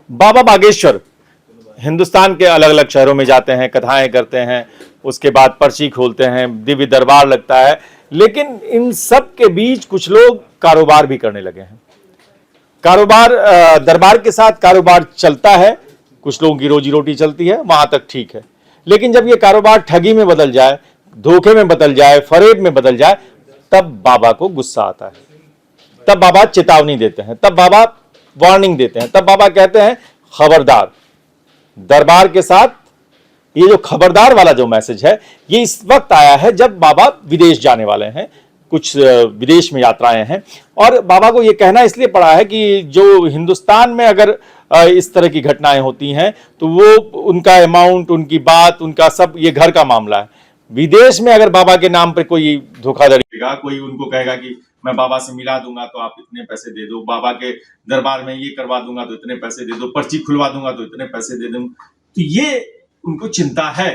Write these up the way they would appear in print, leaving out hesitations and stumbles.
बाबा बागेश्वर हिंदुस्तान के अलग अलग शहरों में जाते हैं, कथाएं करते हैं, उसके बाद पर्ची खोलते हैं, दिव्य दरबार लगता है। लेकिन इन सब के बीच कुछ लोग कारोबार भी करने लगे हैं। कारोबार दरबार के साथ कारोबार चलता है, कुछ लोगों की रोजी रोटी चलती है, वहां तक ठीक है। लेकिन जब ये कारोबार ठगी में बदल जाए, धोखे में बदल जाए, फरेब में बदल जाए, तब बाबा को गुस्सा आता है। तब बाबा चेतावनी देते हैं, तब बाबा वार्निंग देते हैं, तब बाबा कहते हैं खबरदार। दरबार के साथ ये जो खबरदार वाला जो मैसेज है, ये इस वक्त आया है जब बाबा विदेश जाने वाले हैं, कुछ विदेश में यात्राएं हैं। और बाबा को ये कहना इसलिए पड़ा है कि जो हिंदुस्तान में अगर इस तरह की घटनाएं होती हैं तो वो उनका अमाउंट, उनकी बात, उनका सब ये घर का मामला है। विदेश में अगर बाबा के नाम पे कोई धोखाधड़ी, कोई उनको कहेगा कि मैं बाबा से मिला दूंगा तो आप इतने पैसे दे दो, बाबा के दरबार में ये करवा दूंगा तो इतने पैसे दे दो, पर्ची खुलवा दूंगा तो इतने पैसे दे दूंगा, तो ये उनको चिंता है।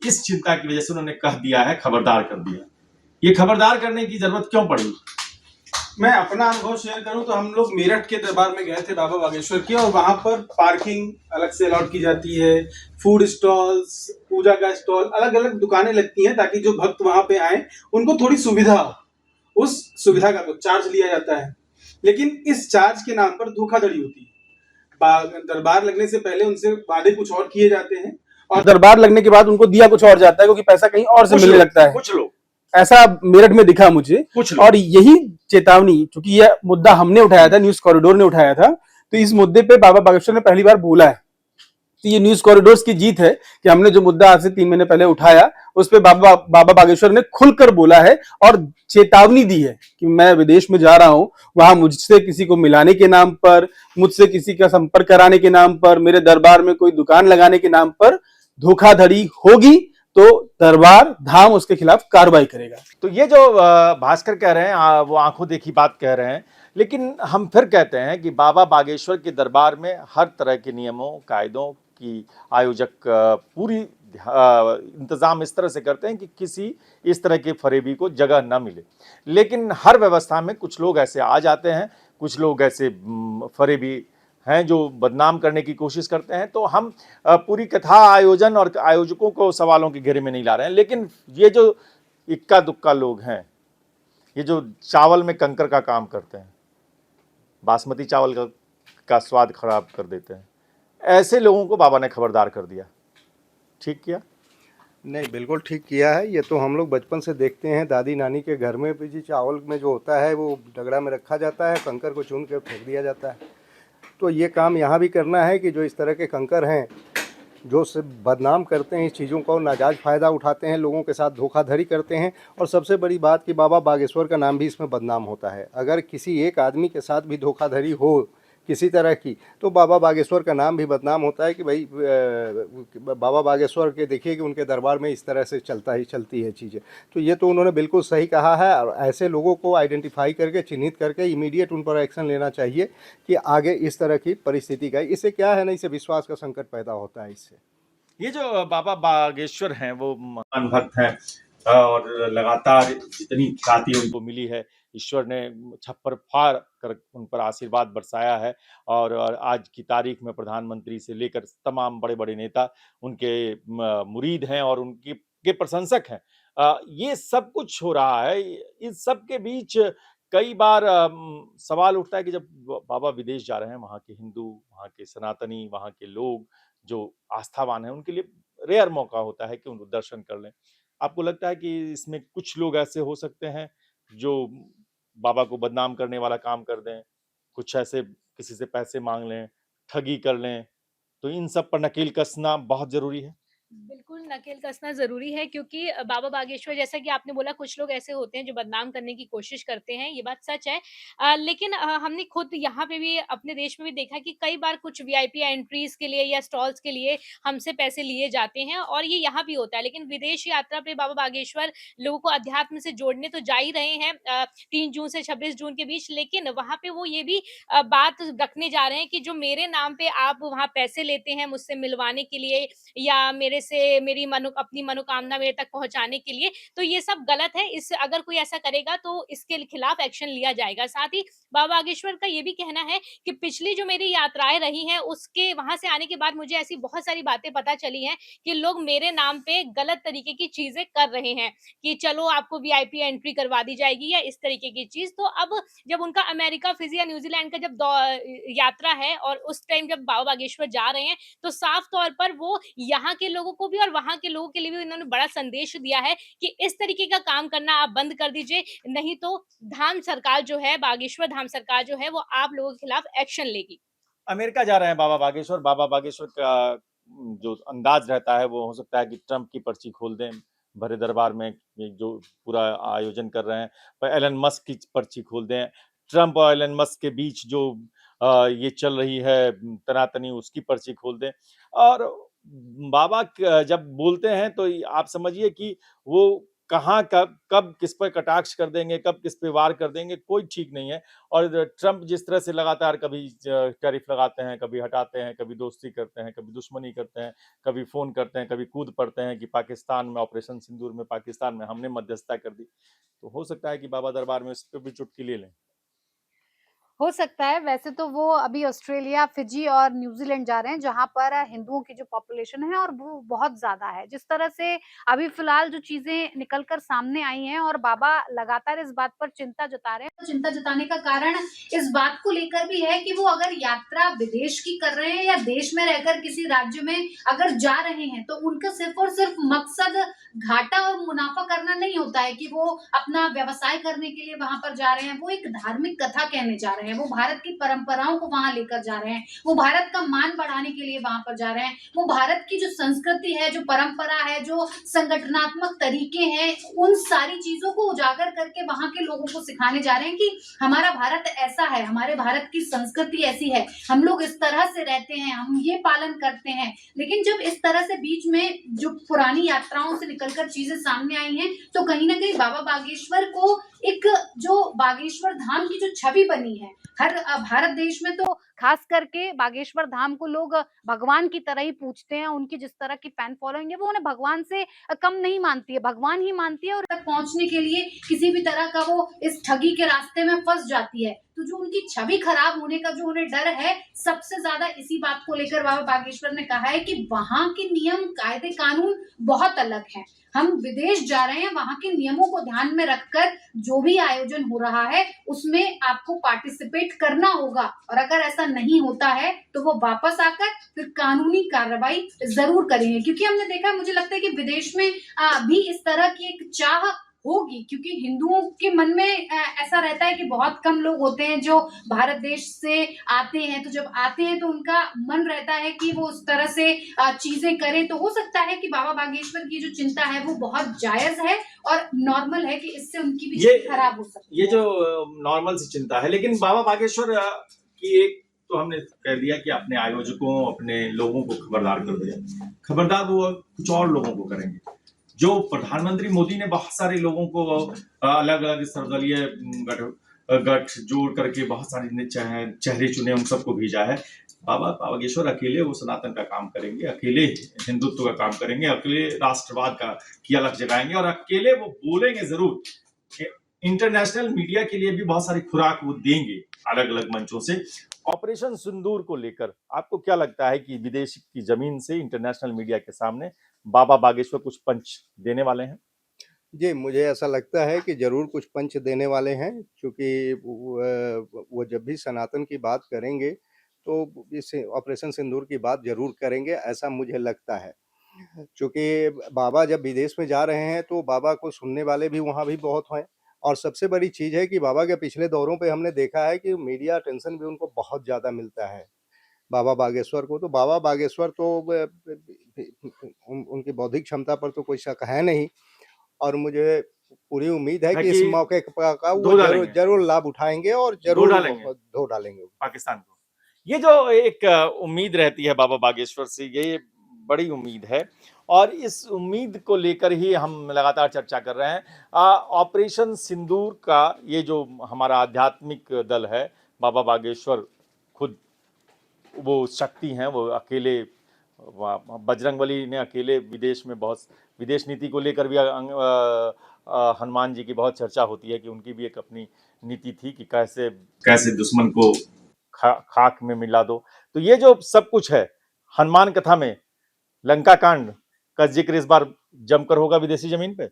इस चिंता की वजह से उन्होंने कह दिया है, खबरदार कर दिया। ये खबरदार करने की जरूरत क्यों पड़ी? मैं अपना अनुभव शेयर करूं तो हम लोग मेरठ के दरबार में गए थे बाबा बागेश्वर के, और वहां पर पार्किंग अलग से अलॉट की जाती है, फूड स्टॉल्स, पूजा का स्टॉल, अलग अलग दुकानें लगती हैं ताकि जो भक्त वहां पे आए उनको थोड़ी सुविधा हो। उस सुविधा का तो चार्ज लिया जाता है, लेकिन इस चार्ज के नाम पर धोखाधड़ी होती है। दरबार लगने से पहले उनसे वादे कुछ और किए जाते हैं और दरबार लगने के बाद उनको दिया कुछ और जाता है, क्योंकि पैसा कहीं और से मिलने लगता है। कुछ लोग, ऐसा मेरठ में दिखा मुझे। और यही चेतावनी, चूंकि यह मुद्दा हमने उठाया था, न्यूज कॉरिडोर ने उठाया था, तो इस मुद्दे पे बाबा बागेश्वर ने पहली बार बोला है। तो ये न्यूज कॉरिडोर्स की जीत है कि हमने जो मुद्दा आज से 3 महीने पहले उठाया, उस पे बाबा बागेश्वर ने खुलकर बोला है और चेतावनी दी है कि मैं विदेश में जा रहा हूं, वहां मुझसे किसी को मिलाने के नाम पर, मुझसे किसी का संपर्क कराने के नाम पर, मेरे दरबार में कोई दुकान लगाने के नाम पर धोखाधड़ी होगी तो दरबार धाम उसके खिलाफ कार्रवाई करेगा। तो ये जो भास्कर कह रहे हैं वो आंखों देखी बात कह रहे हैं। लेकिन हम फिर कहते हैं कि बाबा बागेश्वर के दरबार में हर तरह के नियमों, कायदों की आयोजक पूरी इंतजाम इस तरह से करते हैं कि किसी इस तरह के फरेबी को जगह न मिले। लेकिन हर व्यवस्था में कुछ लोग ऐसे आ जाते हैं, कुछ लोग ऐसे फरेबी हैं जो बदनाम करने की कोशिश करते हैं। तो हम पूरी कथा आयोजन और आयोजकों को सवालों के घेरे में नहीं ला रहे हैं, लेकिन ये जो इक्का दुक्का लोग हैं, ये जो चावल में कंकर का काम करते हैं, बासमती चावल का स्वाद खराब कर देते हैं, ऐसे लोगों को बाबा ने खबरदार कर दिया। ठीक किया? नहीं, बिल्कुल ठीक किया है। ये तो हम लोग बचपन से देखते हैं, दादी नानी के घर में भी जी चावल में जो होता है वो डगड़ा में रखा जाता है, कंकर को चुन कर फेंक दिया जाता है। तो ये काम यहाँ भी करना है कि जो इस तरह के कंकर हैं, जो सिर्फ बदनाम करते हैं, इस चीज़ों का नाजायज़ फ़ायदा उठाते हैं, लोगों के साथ धोखाधड़ी करते हैं। और सबसे बड़ी बात कि बाबा बागेश्वर का नाम भी इसमें बदनाम होता है। अगर किसी एक आदमी के साथ भी धोखाधड़ी हो किसी तरह की, तो बाबा बागेश्वर का नाम भी बदनाम होता है कि भाई बाबा बागेश्वर के देखिए कि उनके दरबार में इस तरह से चलती है चीज़ें। तो ये तो उन्होंने बिल्कुल सही कहा है, और ऐसे लोगों को आइडेंटिफाई करके, चिन्हित करके इमीडिएट उन पर एक्शन लेना चाहिए कि आगे इस तरह की परिस्थिति का, इससे क्या है ना, इससे विश्वास का संकट पैदा होता है। इससे ये जो बाबा बागेश्वर हैं वो महान भक्त हैं और लगातार जितनी ख्याति उनको मिली है, ईश्वर ने छप्पर फाड़ कर उन पर आशीर्वाद बरसाया है। और आज की तारीख में प्रधानमंत्री से लेकर तमाम बड़े बड़े नेता उनके मुरीद हैं और उनके के प्रशंसक हैं। ये सब कुछ हो रहा है, इस सब के बीच कई बार सवाल उठता है कि जब बाबा विदेश जा रहे हैं, वहाँ के हिंदू, वहाँ के सनातनी, वहाँ के लोग जो आस्थावान हैं, उनके लिए रेयर मौका होता है कि उनको दर्शन कर लें। आपको लगता है कि इसमें कुछ लोग ऐसे हो सकते हैं जो बाबा को बदनाम करने वाला काम कर दें, कुछ ऐसे किसी से पैसे माँग लें, ठगी कर लें, तो इन सब पर नकेल कसना बहुत ज़रूरी है? बिल्कुल, नकेल कसना ज़रूरी है, क्योंकि बाबा बागेश्वर, जैसा कि आपने बोला, कुछ लोग ऐसे होते हैं जो बदनाम करने की कोशिश करते हैं, ये बात सच है। लेकिन हमने खुद यहाँ पे भी अपने देश में भी देखा कि कई बार कुछ वीआईपी एंट्रीज़ के लिए या स्टॉल्स के लिए हमसे पैसे लिए जाते हैं, और ये यहाँ भी होता है। लेकिन विदेश यात्रा पे बाबा बागेश्वर लोगों को अध्यात्म से जोड़ने तो जा ही रहे हैं 3 जून से 26 जून के बीच, लेकिन वहाँ पे वो ये भी बात रखने जा रहे हैं कि जो मेरे नाम पे आप वहाँ पैसे लेते हैं मुझसे मिलवाने के लिए, या मेरे रास्ते से मेरी अपनी मनोकामना मेरे तक पहुँचाने के लिए, तो ये सब गलत है। इस अगर कोई ऐसा करेगा तो इसके खिलाफ एक्शन लिया जाएगा। साथ ही बाबा बागेश्वर का ये भी कहना है कि पिछली जो मेरी यात्राएँ रही हैं, उसके वहाँ से आने के बाद मुझे ऐसी बहुत सारी बातें पता चली हैं कि लोग मेरे नाम पे गलत तरीके की चीज़ें कर रहे हैं, कि चलो आपको वीआईपी एंट्री करवा दी जाएगी या इस तरीके की चीज़। तो अब जब उनका अमेरिका, फिजी या न्यूजीलैंड का जब यात्रा है और उस टाइम जब बाबा बागेश्वर जा रहे हैं, तो साफ तौर पर वो यहाँ के लोगों को भी और वहाँ के लोगों के लिए भी उन्होंने बड़ा संदेश दिया है कि इस तरीके का काम करना आप बंद कर दीजिए, नहीं तो धाम सरकार जो है, बागेश्वर धाम सरकार जो है, वो आप लोगों के खिलाफ एक्शन लेगी। अमेरिका जा रहे हैं बाबा बागेश्वर का जो अंदाज रहता है वो हो सकता है कि ट्रंप की पर्ची खोल दें भरे दरबार में, ये जो पूरा आयोजन कर रहे हैं, पर एलन मस्क की पर्ची खोल दें। ट्रंप और एलन मस्क के बीच जो ये चल रही है तनातनी, उसकी पर्ची खोल दें। और बाबा जब बोलते हैं तो आप समझिए कि वो कहाँ कब किस पर कटाक्ष कर देंगे, कब किस पे वार कर देंगे, कोई ठीक नहीं है। और ट्रंप जिस तरह से लगातार कभी टैरिफ लगाते हैं, कभी हटाते हैं, कभी दोस्ती करते हैं, कभी दुश्मनी करते हैं, कभी फोन करते हैं, कभी कूद पड़ते हैं कि पाकिस्तान में ऑपरेशन सिंदूर में पाकिस्तान में हमने मध्यस्थता कर दी। तो हो सकता है कि बाबा दरबार में इस पे भी चुटकी ले लें। हो सकता है। वैसे तो वो अभी ऑस्ट्रेलिया, फिजी और न्यूज़ीलैंड जा रहे हैं, जहाँ पर हिंदुओं की जो पॉपुलेशन है और वो बहुत ज़्यादा है। जिस तरह से अभी फ़िलहाल जो चीज़ें निकल कर सामने आई हैं और बाबा लगातार इस बात पर चिंता जता रहे हैं। तो चिंता जताने का कारण इस बात को लेकर भी है कि वो अगर यात्रा विदेश की कर रहे हैं या देश में रहकर किसी राज्य में अगर जा रहे हैं, तो उनका सिर्फ और सिर्फ मकसद घाटा और मुनाफा करना नहीं होता है कि वो अपना व्यवसाय करने के लिए वहां पर जा रहे हैं। वो एक धार्मिक कथा कहने जा रहे हैं, वो भारत की परंपराओं को वहां लेकर जा रहे हैं, वो भारत का मान बढ़ाने के लिए वहां पर जा रहे हैं, वो भारत की जो संस्कृति है, जो परंपरा है, जो संगठनात्मक तरीके हैं, उन सारी चीजों को उजागर करके वहां के लोगों को सिखाने जा रहे हैं कि हमारा भारत ऐसा है, हमारे भारत की संस्कृति ऐसी है, हम लोग इस तरह से रहते हैं, हम ये पालन करते हैं। लेकिन जब इस तरह से बीच में जो पुरानी यात्राओं से निकलकर चीजें सामने आई हैं, तो कहीं ना कहीं बाबा बागेश्वर को एक जो बागेश्वर धाम की जो छवि बनी है हर भारत देश में, तो खास करके बागेश्वर धाम को लोग भगवान की तरह ही पूजते हैं। उनकी जिस तरह की फैन फॉलोइंग है, वो उन्हें भगवान से कम नहीं मानती है, भगवान ही मानती है। और तक पहुंचने के लिए किसी भी तरह का वो इस ठगी के रास्ते में फंस जाती है। तो जो उनकी छवि खराब होने का जो उन्हें डर है, सबसे ज्यादा इसी बात को लेकर बाबा बागेश्वर ने कहा है कि वहां के नियम, कायदे, कानून बहुत अलग हैं। हम विदेश जा रहे हैं, वहां के नियमों को ध्यान में रखकर जो भी आयोजन हो रहा है उसमें आपको पार्टिसिपेट करना होगा, और अगर ऐसा नहीं होता है तो वो वापस आकर फिर कानूनी कार्रवाई जरूर करेंगे। क्योंकि हमने देखा, मुझे लगता है कि विदेश में भी इस तरह की एक चाह होगी, क्योंकि हिंदुओं के मन में ऐसा रहता है कि बहुत कम लोग होते हैं जो भारत देश से आते हैं। तो जब आते हैं तो उनका मन रहता है कि वो उस तरह से चीजें करें। तो हो सकता है कि बाबा बागेश्वर की जो चिंता है वो बहुत जायज है और नॉर्मल है कि इससे उनकी भी छवि खराब हो सकती है। ये जो नॉर्मल सी चिंता है, लेकिन बाबा बागेश्वर की एक तो हमने कह दिया कि अपने आयोजकों, अपने लोगों को खबरदार कर दिया। खबरदार वो कुछ और लोगों को करेंगे। जो प्रधानमंत्री मोदी ने बहुत सारे लोगों को अलग अलग सर्वदलीय गठ जोड़ करके बहुत सारे चेहरे चुने, उन सबको भेजा है। बाबा बागेश्वर अकेले वो सनातन का काम करेंगे, अकेले हिंदुत्व का काम करेंगे, अकेले राष्ट्रवाद की अलग जगाएंगे, और अकेले वो बोलेंगे जरूर। इंटरनेशनल मीडिया के लिए भी बहुत सारी खुराक वो देंगे अलग अलग मंचों से। ऑपरेशन सिंदूर को लेकर आपको क्या लगता है कि विदेश की जमीन से इंटरनेशनल मीडिया के सामने बाबा बागेश्वर कुछ पंच देने वाले हैं? जी, मुझे ऐसा लगता है कि ज़रूर कुछ पंच देने वाले हैं, क्योंकि वो जब भी सनातन की बात करेंगे तो इस ऑपरेशन सिंदूर की बात ज़रूर करेंगे, ऐसा मुझे लगता है। चूँकि बाबा जब विदेश में जा रहे हैं तो बाबा को सुनने वाले भी वहाँ भी बहुत हैं, और सबसे बड़ी चीज़ है कि बाबा के पिछले दौरों पे हमने देखा है कि मीडिया अटेंशन भी उनको बहुत ज़्यादा मिलता है, बाबा बागेश्वर को। तो बाबा बागेश्वर तो उनकी बौद्धिक क्षमता पर तो कोई शक है नहीं, और मुझे पूरी उम्मीद है कि इस मौके का वो जरूर लाभ उठाएंगे और जरूर धो डालेंगे पाकिस्तान को। ये जो एक उम्मीद रहती है बाबा बागेश्वर से, ये बड़ी उम्मीद है, और इस उम्मीद को लेकर ही हम लगातार चर्चा कर रहे हैं। ऑपरेशन सिंदूर का ये जो हमारा आध्यात्मिक दल है, बाबा बागेश्वर खुद वो शक्ति हैं, वो अकेले बजरंगबली ने अकेले विदेश में बहुत विदेश नीति को लेकर भी हनुमान जी की बहुत चर्चा होती है कि उनकी भी एक अपनी नीति थी कि कैसे कैसे दुश्मन को खाक में मिला दो। तो ये जो सब कुछ है हनुमान कथा में, लंका कांड का जिक्र इस बार जमकर होगा विदेशी जमीन पे।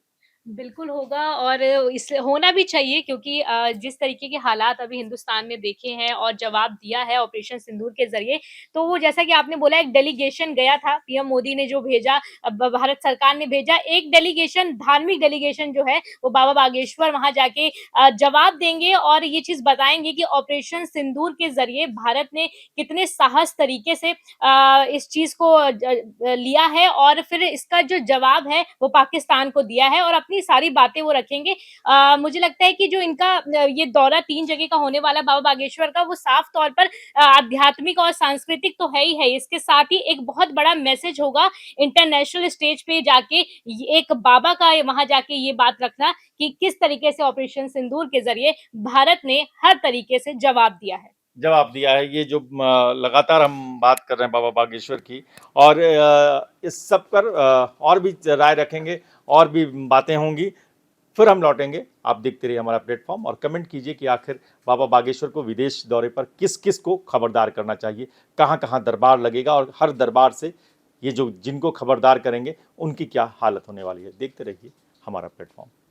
बिल्कुल होगा और इस होना भी चाहिए क्योंकि जिस तरीके के हालात अभी हिंदुस्तान में देखे हैं और जवाब दिया है ऑपरेशन सिंदूर के ज़रिए, तो वो जैसा कि आपने बोला एक डेलीगेशन गया था, पीएम मोदी ने जो भेजा भारत सरकार ने भेजा, एक डेलीगेशन धार्मिक डेलीगेशन जो है, वो बाबा बागेश्वर वहाँ जाके जवाब देंगे और ये चीज़ बताएँगे कि ऑपरेशन सिंदूर के ज़रिए भारत ने कितने साहस तरीके से इस चीज़ को लिया है और फिर इसका जो जवाब है, वो पाकिस्तान को दिया है और अपनी सारी बातें वो रखेंगे। मुझे लगता है कि जो इनका ये दौरा 3 जगह का होने वाला है बाबा बागेश्वर का, वो साफ तौर पर आध्यात्मिक और सांस्कृतिक तो है ही है। इसके साथ ही एक बहुत बड़ा मैसेज होगा इंटरनेशनल स्टेज पे जाके एक बाबा का वहाँ जाके ये बात रखना कि किस तरीके से ऑपरेशन सिंदूर के ज़रिए भारत ने हर तरीके से जवाब दिया है। जवाब दिया है। ये जो लगातार हम बात कर रहे हैं बाबा बागेश्वर की और इस सब पर और भी राय रखेंगे और भी बातें होंगी, फिर हम लौटेंगे। आप देखते रहिए हमारा प्लेटफॉर्म और कमेंट कीजिए कि आखिर बाबा बागेश्वर को विदेश दौरे पर किस किस को खबरदार करना चाहिए, कहाँ कहाँ दरबार लगेगा और हर दरबार से ये जो जिनको खबरदार करेंगे उनकी क्या हालत होने वाली है। देखते रहिए हमारा प्लेटफॉर्म।